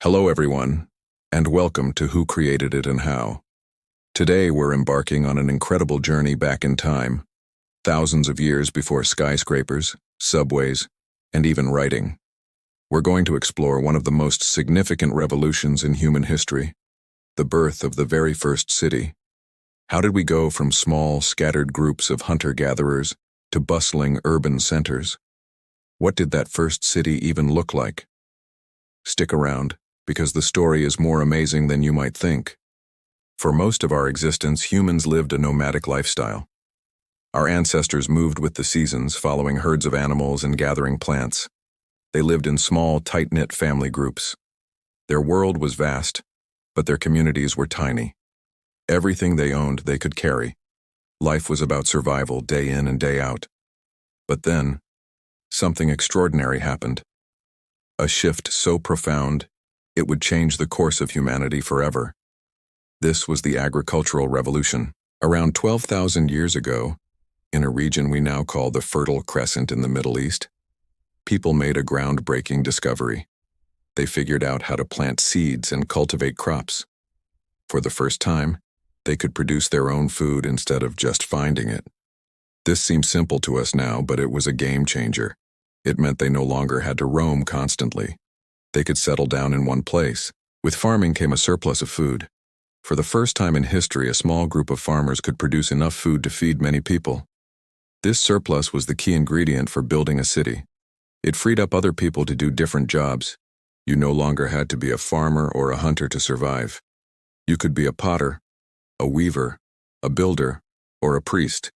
Hello everyone, and welcome to Who Created It and How. Today we're embarking on an incredible journey back in time, thousands of years before skyscrapers, subways, and even writing. We're going to explore one of the most significant revolutions in human history, the birth of the very first city. How did we go from small, scattered groups of hunter-gatherers to bustling urban centers? What did that first city even look like? Stick around, because the story is more amazing than you might think. For most of our existence, humans lived a nomadic lifestyle. Our ancestors moved with the seasons, following herds of animals and gathering plants. They lived in small, tight-knit family groups. Their world was vast, but their communities were tiny. Everything they owned they could carry. Life was about survival day in and day out. But then, something extraordinary happened. A shift so profound, it would change the course of humanity forever. This was the agricultural revolution. Around 12,000 years ago, in a region we now call the Fertile Crescent in the Middle East, people made a groundbreaking discovery. They figured out how to plant seeds and cultivate crops. For the first time, they could produce their own food instead of just finding it. This seems simple to us now, but it was a game changer. It meant they no longer had to roam constantly. They could settle down in one place. With farming came a surplus of food. For the first time in history, a small group of farmers could produce enough food to feed many people. This surplus was the key ingredient for building a city. It freed up other people to do different jobs. You no longer had to be a farmer or a hunter to survive. You could be a potter, a weaver, a builder, or a priest.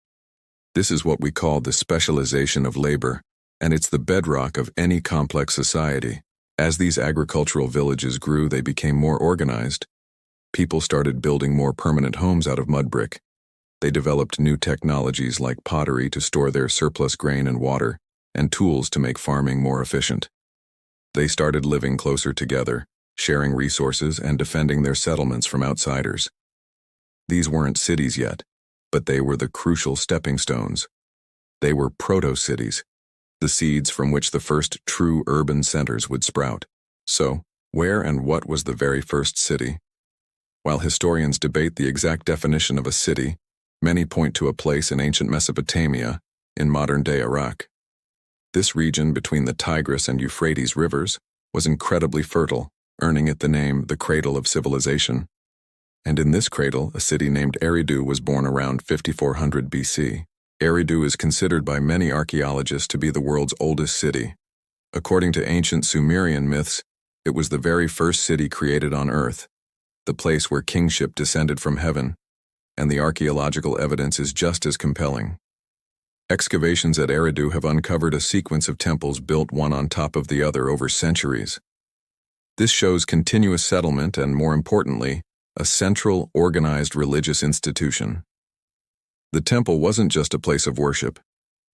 This is what we call the specialization of labor, and it's the bedrock of any complex society. As these agricultural villages grew, they became more organized. People started building more permanent homes out of mud brick. They developed new technologies like pottery to store their surplus grain and water, and tools to make farming more efficient. They started living closer together, sharing resources and defending their settlements from outsiders. These weren't cities yet, but they were the crucial stepping stones. They were proto-cities, the seeds from which the first true urban centers would sprout. So, where and what was the very first city? While historians debate the exact definition of a city, many point to a place in ancient Mesopotamia, in modern-day Iraq. This region between the Tigris and Euphrates rivers was incredibly fertile, earning it the name the Cradle of Civilization. And in this cradle, a city named Eridu was born around 5400 BC. Eridu is considered by many archaeologists to be the world's oldest city. According to ancient Sumerian myths, it was the very first city created on Earth, the place where kingship descended from heaven, and the archaeological evidence is just as compelling. Excavations at Eridu have uncovered a sequence of temples built one on top of the other over centuries. This shows continuous settlement and, more importantly, a central, organized religious institution. The temple wasn't just a place of worship.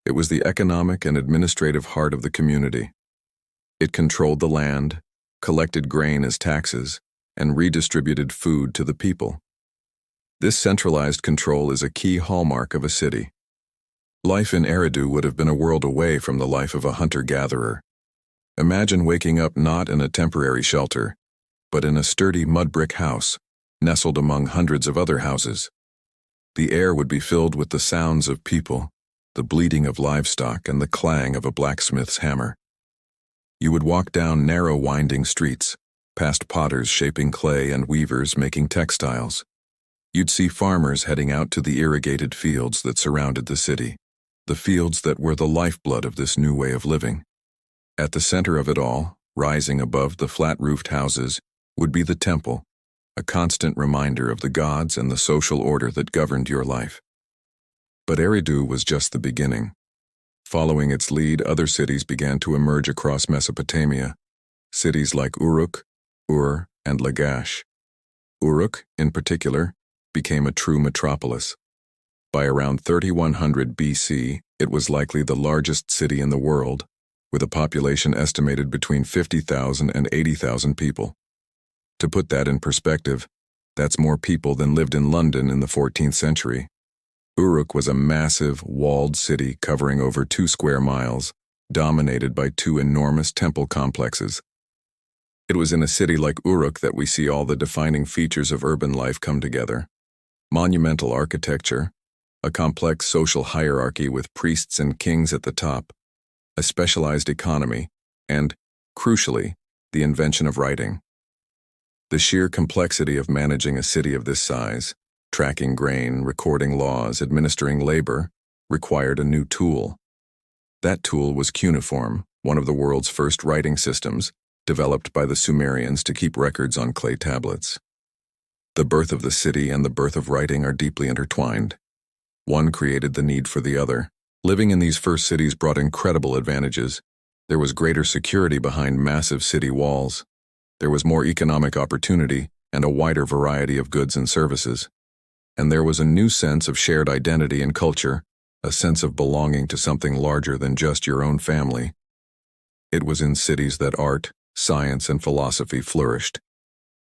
It was the economic and administrative heart of the community. It controlled the land, collected grain as taxes, and redistributed food to the people. This centralized control is a key hallmark of a city. Life in Eridu would have been a world away from the life of a hunter-gatherer. Imagine waking up not in a temporary shelter, but in a sturdy mud brick house, nestled among hundreds of other houses. The air would be filled with the sounds of people, the bleating of livestock, and the clang of a blacksmith's hammer. You would walk down narrow winding streets, past potters shaping clay and weavers making textiles. You'd see farmers heading out to the irrigated fields that surrounded the city, the fields that were the lifeblood of this new way of living. At the center of it all, rising above the flat-roofed houses, would be the temple, a constant reminder of the gods and the social order that governed your life. But Eridu was just the beginning. Following its lead, other cities began to emerge across Mesopotamia, cities like Uruk, Ur, and Lagash. Uruk, in particular, became a true metropolis. By around 3100 BC, it was likely the largest city in the world, with a population estimated between 50,000 and 80,000 people. To put that in perspective, that's more people than lived in London in the 14th century. Uruk was a massive, walled city covering over 2 square miles, dominated by 2 enormous temple complexes. It was in a city like Uruk that we see all the defining features of urban life come together. Monumental architecture, a complex social hierarchy with priests and kings at the top, a specialized economy, and, crucially, the invention of writing. The sheer complexity of managing a city of this size, tracking grain, recording laws, administering labor, required a new tool. That tool was cuneiform, one of the world's first writing systems, developed by the Sumerians to keep records on clay tablets. The birth of the city and the birth of writing are deeply intertwined. One created the need for the other. Living in these first cities brought incredible advantages. There was greater security behind massive city walls. There was more economic opportunity and a wider variety of goods and services. And there was a new sense of shared identity and culture, a sense of belonging to something larger than just your own family. It was in cities that art, science, and philosophy flourished.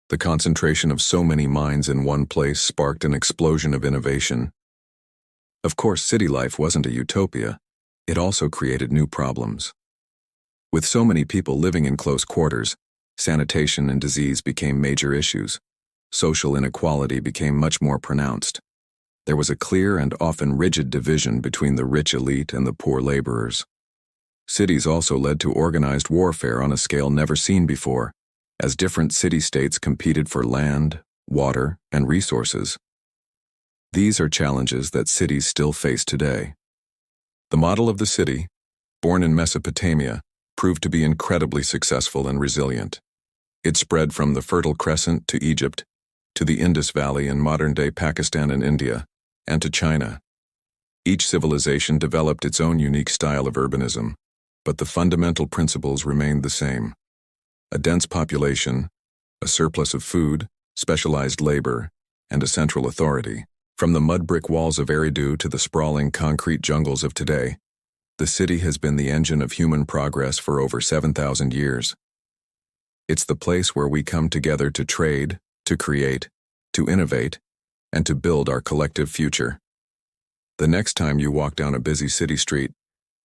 The concentration of so many minds in one place sparked an explosion of innovation. Of course, city life wasn't a utopia. It also created new problems. With so many people living in close quarters, sanitation and disease became major issues. Social inequality became much more pronounced. There was a clear and often rigid division between the rich elite and the poor laborers. Cities also led to organized warfare on a scale never seen before, as different city-states competed for land, water, and resources. These are challenges that cities still face today. The model of the city, born in Mesopotamia, proved to be incredibly successful and resilient. It spread from the Fertile Crescent to Egypt, to the Indus Valley in modern-day Pakistan and India, and to China. Each civilization developed its own unique style of urbanism, but the fundamental principles remained the same. A dense population, a surplus of food, specialized labor, and a central authority. From the mud brick walls of Eridu to the sprawling concrete jungles of today, the city has been the engine of human progress for over 7,000 years. It's the place where we come together to trade, to create, to innovate, and to build our collective future. The next time you walk down a busy city street,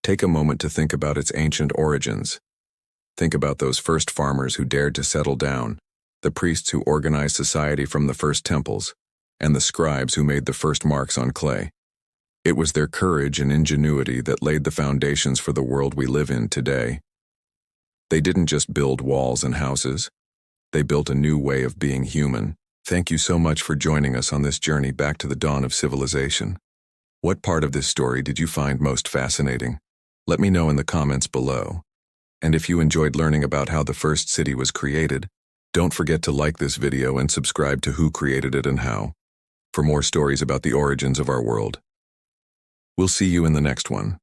take a moment to think about its ancient origins. Think about those first farmers who dared to settle down, the priests who organized society from the first temples, and the scribes who made the first marks on clay. It was their courage and ingenuity that laid the foundations for the world we live in today. They didn't just build walls and houses. They built a new way of being human. Thank you so much for joining us on this journey back to the dawn of civilization. What part of this story did you find most fascinating? Let me know in the comments below. And if you enjoyed learning about how the first city was created, don't forget to like this video and subscribe to Who Created It and How for more stories about the origins of our world. We'll see you in the next one.